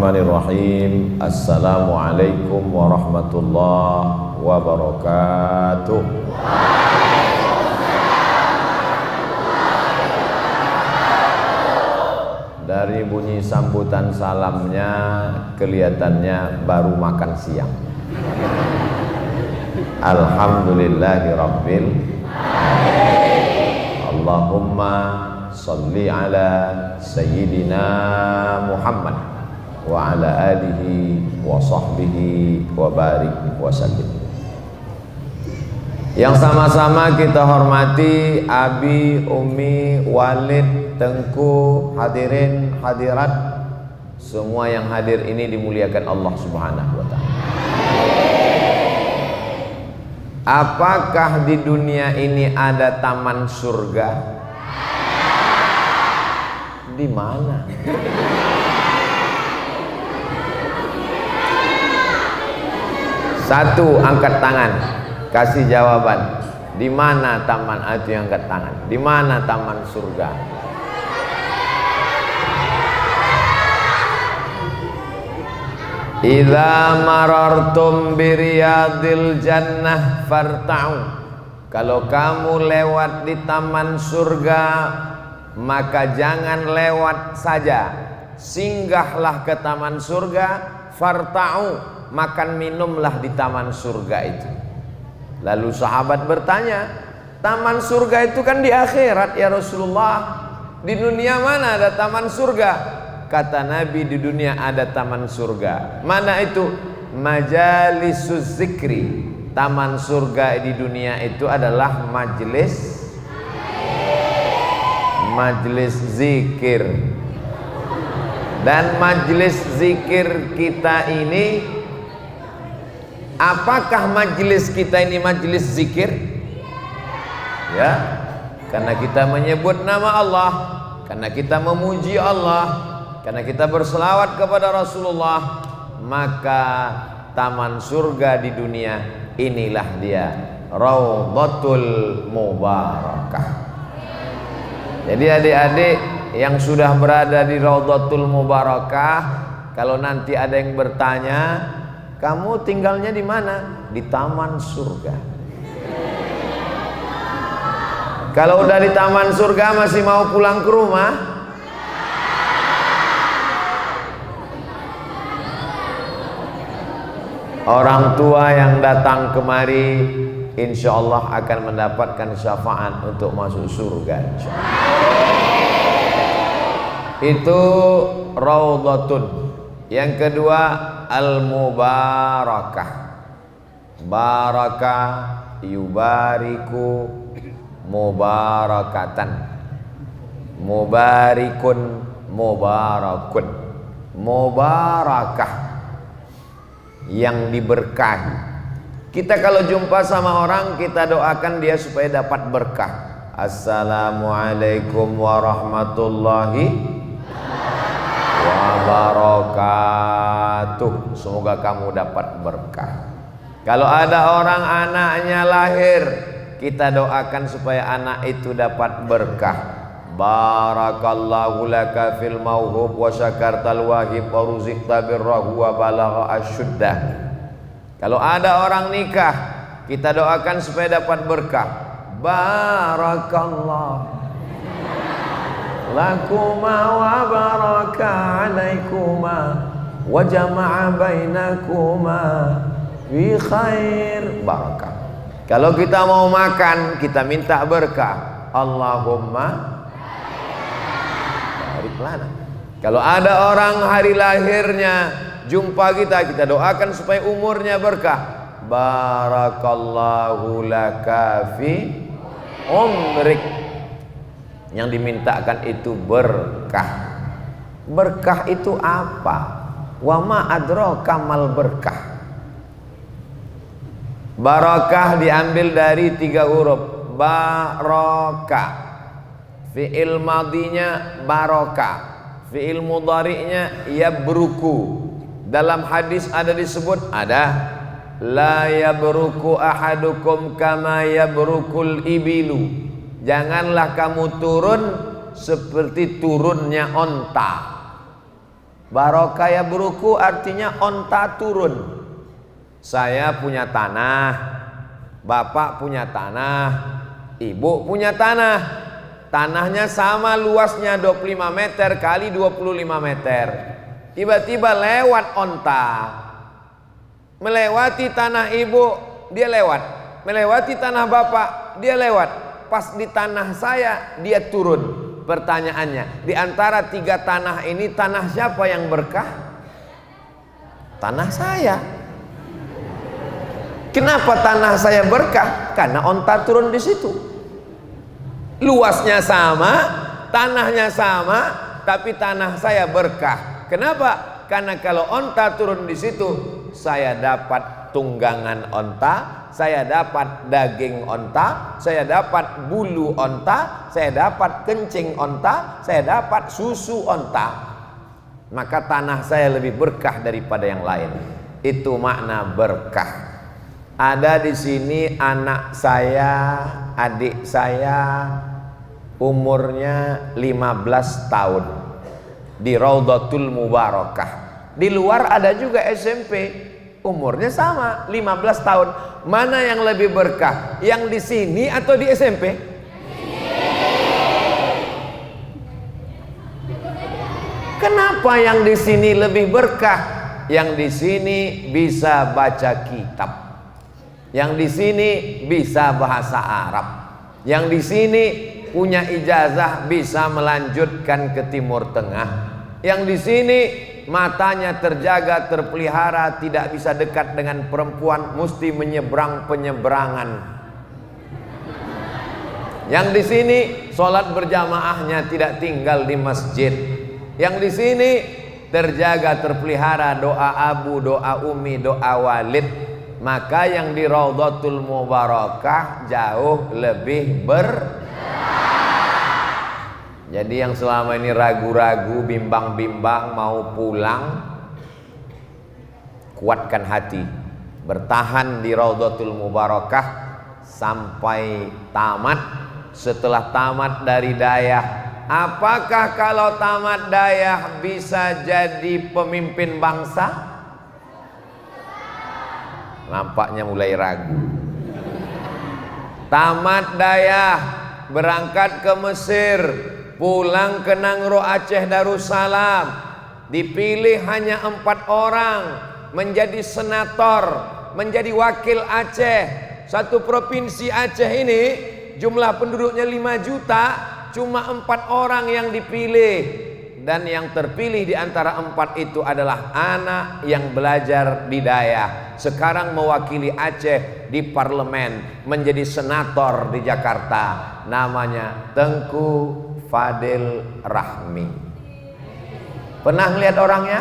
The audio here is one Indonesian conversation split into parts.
Bismillahirrahmanirrahim. Assalamualaikum warahmatullahi wabarakatuh. Dari bunyi sambutan salamnya kelihatannya baru makan siang. Alhamdulillahirabbil alamin. Allahumma sholli ala sayyidina Muhammad wa ala alihi wa sahbihi wa barik wa sallim. Yang sama-sama kita hormati Abi, Umi, Walid, Tengku, hadirin, hadirat, semua yang hadir ini dimuliakan Allah Subhanahu wa taala. Apakah di dunia ini ada taman surga? Di mana? Satu, angkat tangan, kasih jawaban. Di mana taman? Itu yang angkat tangan. Di mana taman surga? Idza marartum biriyadil jannah farta'u. Kalau kamu lewat di taman surga, maka jangan lewat saja, singgahlah ke taman surga. Farta'u, makan minumlah di taman surga itu. Lalu sahabat bertanya, taman surga itu kan di akhirat ya Rasulullah, di dunia mana ada taman surga? Kata Nabi, di dunia ada taman surga. Mana itu? Majalisuz zikri. Taman surga di dunia itu adalah majelis zikir. Dan majelis zikir kita ini, apakah majelis kita ini majelis zikir? Ya, karena kita menyebut nama Allah, karena kita memuji Allah, karena kita berselawat kepada Rasulullah, maka taman surga di dunia inilah dia, Raudhatul Mubarakah. Jadi adik-adik yang sudah berada di Raudhatul Mubarakah, kalau nanti ada yang bertanya, kamu tinggalnya di mana? Di taman surga. Kalau udah di taman surga masih mau pulang ke rumah? Orang tua yang datang kemari insya Allah akan mendapatkan syafaat untuk masuk surga. Itu Raudhatun. Yang kedua, Al-Mubarakah. Barakah yubariku mubarakatan. Mubarikun mubarakun. Mubarakah, yang diberkahi. Kita kalau jumpa sama orang, kita doakan dia supaya dapat berkah. Assalamualaikum warahmatullahi wabarakatuh. Semoga kamu dapat berkah. Kalau ada orang anaknya lahir, kita doakan supaya anak itu dapat berkah. Barakallahu laka fil mauhub wa syakartal wahib wa ruziqta birrahu wa balagha asyuddah. Kalau ada orang nikah, kita doakan supaya dapat berkah. Barakallahu lakuma wa baraka alaikuma wa jama'a bainakuma fi khair. Barakah. Kalau kita mau makan, kita minta berkah. Allahumma barik lana. Kalau ada orang hari lahirnya jumpa kita, kita doakan supaya umurnya berkah. Barakallahu laka fi umrik. Yang dimintakan itu berkah. Berkah itu apa? Wa ma adraka mal berkah. Barakah diambil dari 3 huruf. Baraka, fi'il madinya baraka, fi'il mudhari'nya yabruku. Dalam hadis ada disebut, ada la yabruku ahadukum kama yabrukul ibilu. Janganlah kamu turun seperti turunnya onta. Barokah ya buruku artinya onta turun. Saya punya tanah, bapak punya tanah, ibu punya tanah. Tanahnya sama luasnya 25 meter kali 25 meter. Tiba-tiba lewat onta, melewati tanah ibu, dia lewat. Melewati tanah bapak, dia lewat. Pas di tanah saya, dia turun. Pertanyaannya, di antara 3 tanah ini, tanah siapa yang berkah? Tanah saya. Kenapa tanah saya berkah? Karena onta turun di situ. Luasnya sama, tanahnya sama, tapi tanah saya berkah. Kenapa? Karena kalau onta turun di situ, saya dapat tunggangan onta, saya dapat daging onta, saya dapat bulu onta, saya dapat kencing onta, saya dapat susu onta. Maka tanah saya lebih berkah daripada yang lain. Itu makna berkah. Ada di sini anak saya, adik saya, umurnya 15 tahun di Raudhatul Mubarakah. Di luar ada juga SMP, umurnya sama 15 tahun. Mana yang lebih berkah? Yang di sini atau di SMP? Kenapa yang di sini lebih berkah? Yang di sini bisa baca kitab. Yang di sini bisa bahasa Arab. Yang di sini punya ijazah bisa melanjutkan ke Timur Tengah. Yang di sini matanya terjaga, terpelihara, tidak bisa dekat dengan perempuan, mesti menyeberang penyeberangan. Yang di sini sholat berjamaahnya tidak tinggal di masjid. Yang di sini terjaga, terpelihara, doa abu, doa umi, doa walid. Maka yang di Raudhatul Mubarakah jauh lebih Jadi yang selama ini ragu-ragu, bimbang-bimbang mau pulang, kuatkan hati, bertahan di Raudhatul Mubarakah sampai tamat. Setelah tamat dari Dayah, apakah kalau tamat Dayah bisa jadi pemimpin bangsa? Nampaknya mulai ragu. Tamat Dayah, berangkat ke Mesir, pulang ke Nangro Aceh Darussalam, dipilih hanya 4 orang menjadi senator, menjadi wakil Aceh. Satu provinsi Aceh ini jumlah penduduknya 5 juta, cuma 4 orang yang dipilih. Dan yang terpilih di antara 4 itu adalah anak yang belajar di Dayah, sekarang mewakili Aceh di parlemen, menjadi senator di Jakarta. Namanya Tengku Fadil Rahmi. Pernah lihat orangnya?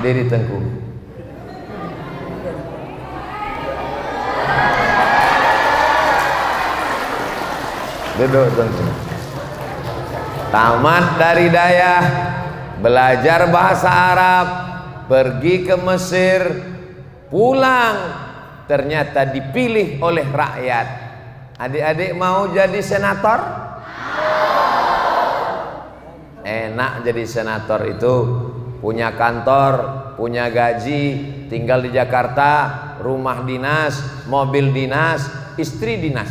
Diri Tengku. Duduk Tengku. Tamat dari Dayah, belajar bahasa Arab, pergi ke Mesir, pulang, ternyata dipilih oleh rakyat. Adik-adik mau jadi senator? Enak jadi senator itu, punya kantor, punya gaji, tinggal di Jakarta, rumah dinas, mobil dinas, istri dinas.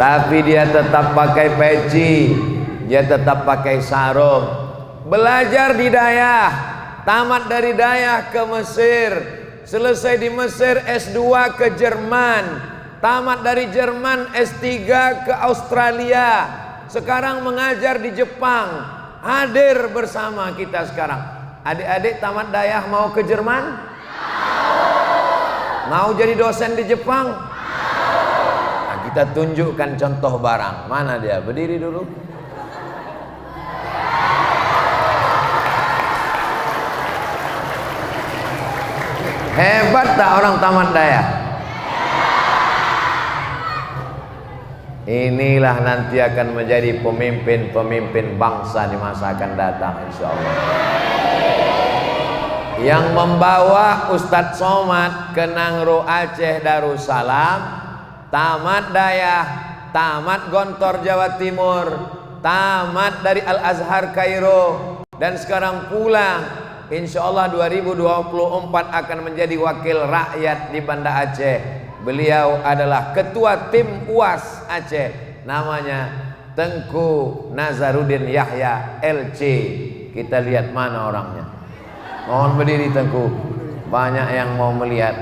Tapi dia tetap pakai peci, dia tetap pakai sarung. Belajar di Dayah, tamat dari Dayah ke Mesir, selesai di Mesir S2 ke Jerman, tamat dari Jerman S3 ke Australia, sekarang mengajar di Jepang, hadir bersama kita sekarang. Adik-adik tamat Dayah mau ke Jerman? Mau jadi dosen di Jepang? Kita tunjukkan contoh barang. Mana dia? Berdiri dulu. Hebat tak orang tamat Dayah? Inilah nanti akan menjadi pemimpin-pemimpin bangsa di masa akan datang, insya Allah. Yang membawa Ustadz Somad ke Nangro Aceh Darussalam, tamat Dayah, tamat Gontor Jawa Timur, tamat dari Al Azhar Kairo, dan sekarang pulang. Insya Allah 2024 akan menjadi wakil rakyat di Banda Aceh. Beliau adalah ketua tim UAS Aceh, namanya Tengku Nazarudin Yahya LC. Kita lihat mana orangnya. Mohon berdiri Tengku, banyak yang mau melihat.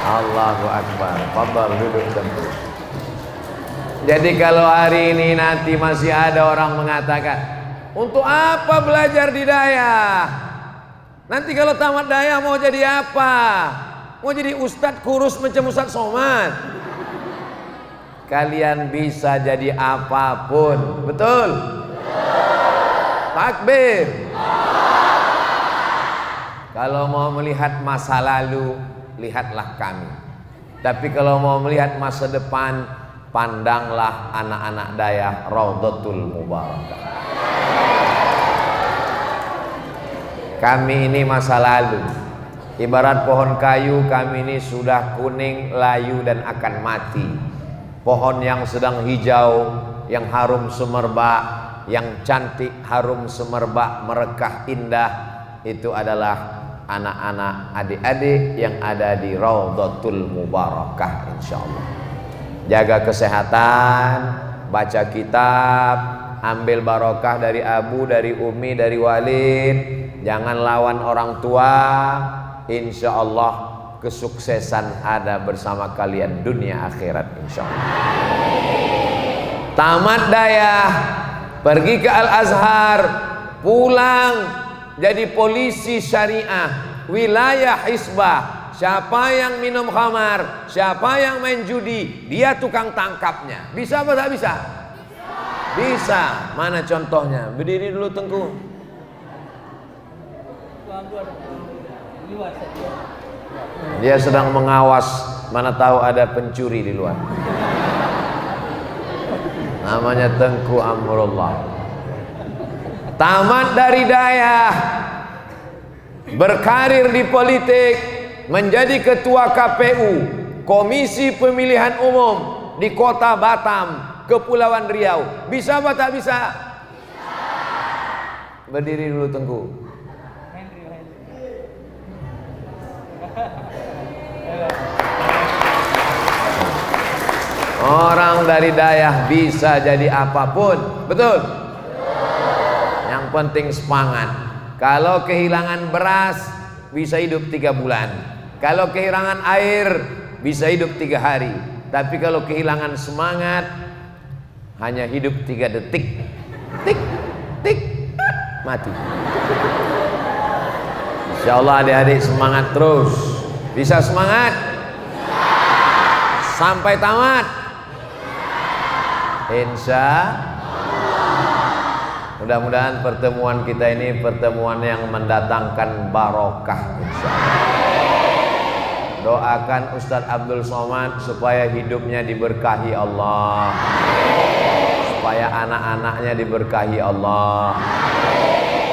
Allahu Akbar. Fadhal duduk Tengku. Jadi kalau hari ini nanti masih ada orang mengatakan, untuk apa belajar di Dayah? Nanti kalau tamat Dayah mau jadi apa? Mau jadi ustadz kurus macam Ustadz Somad? Kalian bisa jadi apapun, betul? Takbir. Kalau mau melihat masa lalu, lihatlah kami. Tapi kalau mau melihat masa depan, pandanglah anak-anak Dayah Raudhatul Mubarakah. Kami ini masa lalu, ibarat pohon kayu. Kami ini sudah kuning, layu, dan akan mati. Pohon yang sedang hijau, yang harum semerbak, yang cantik, harum semerbak, merekah indah, itu adalah anak-anak, adik-adik yang ada di Raudhatul Mubarakah, insyaallah. Jaga kesehatan, baca kitab, ambil barokah dari Abu, dari Umi, dari Walid. Jangan lawan orang tua. Insya Allah kesuksesan ada bersama kalian dunia akhirat, insya Allah. Tamat Dayah, pergi ke Al Azhar, pulang jadi polisi syariah, wilayah hisbah. Siapa yang minum khamar, siapa yang main judi, dia tukang tangkapnya. Bisa apa tak bisa? Bisa. Mana contohnya? Berdiri dulu Tengku. Dia sedang mengawas, mana tahu ada pencuri di luar. Namanya Tengku Amrullah. Tamat dari Dayah, berkarir di politik, menjadi ketua KPU, Komisi Pemilihan Umum di Kota Batam, Kepulauan Riau. Bisa apa tak bisa? Berdiri dulu Tengku. Orang dari Dayah bisa jadi apapun, betul? Yang penting semangat. Kalau kehilangan beras, bisa hidup 3 bulan. Kalau kehilangan air, bisa hidup 3 hari. Tapi kalau kehilangan semangat, hanya hidup 3 detik. Tik, tik, mati. Insya Allah adik-adik semangat terus. Bisa semangat sampai tamat. Insya mudah-mudahan pertemuan kita ini pertemuan yang mendatangkan barokah, insya Allah. Doakan Ustadz Abdul Somad supaya hidupnya diberkahi Allah, supaya anak-anaknya diberkahi Allah.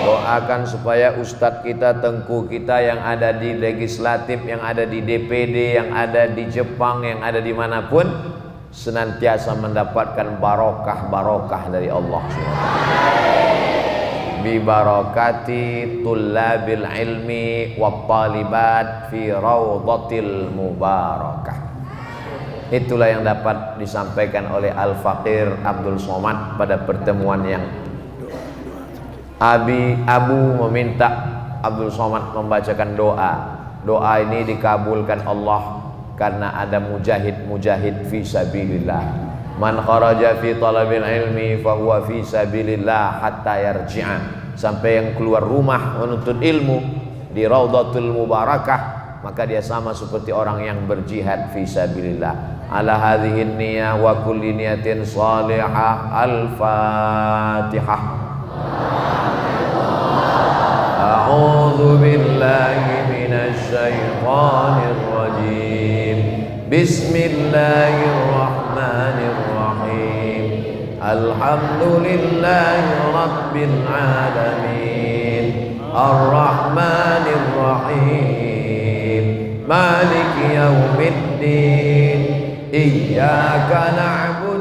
Doakan supaya Ustadz kita, Tengku kita yang ada di legislatif, yang ada di DPD, yang ada di Jepang, yang ada dimanapun, senantiasa mendapatkan barokah dari Allah SWT. Bi barakati tullabil ilmi wa talibat fi raudhatil mubarakah. Itulah yang dapat disampaikan oleh Al-Faqir Abdul Somad pada pertemuan yang Abu meminta Abdul Somad membacakan doa. Doa ini dikabulkan Allah karena ada mujahid fi sabilillah. Man kharaja fi talabil ilmi fa huwa fi sabilillah hatta yarji'a. Sampai yang keluar rumah menuntut ilmu di Raudhatul Mubarakah, maka dia sama seperti orang yang berjihad fi sabilillah. Ala hadhihi niyyah wa kulli niyatin salihah. Al-Fatihah. A'udzu billahi minasy syaithanir rajim. Bismillahirrahmanirrahim. Alhamdulillahi rabbil alamin. Ar-Rahmanir Rahim. Maliki yaumiddin. Iyyaka na'budu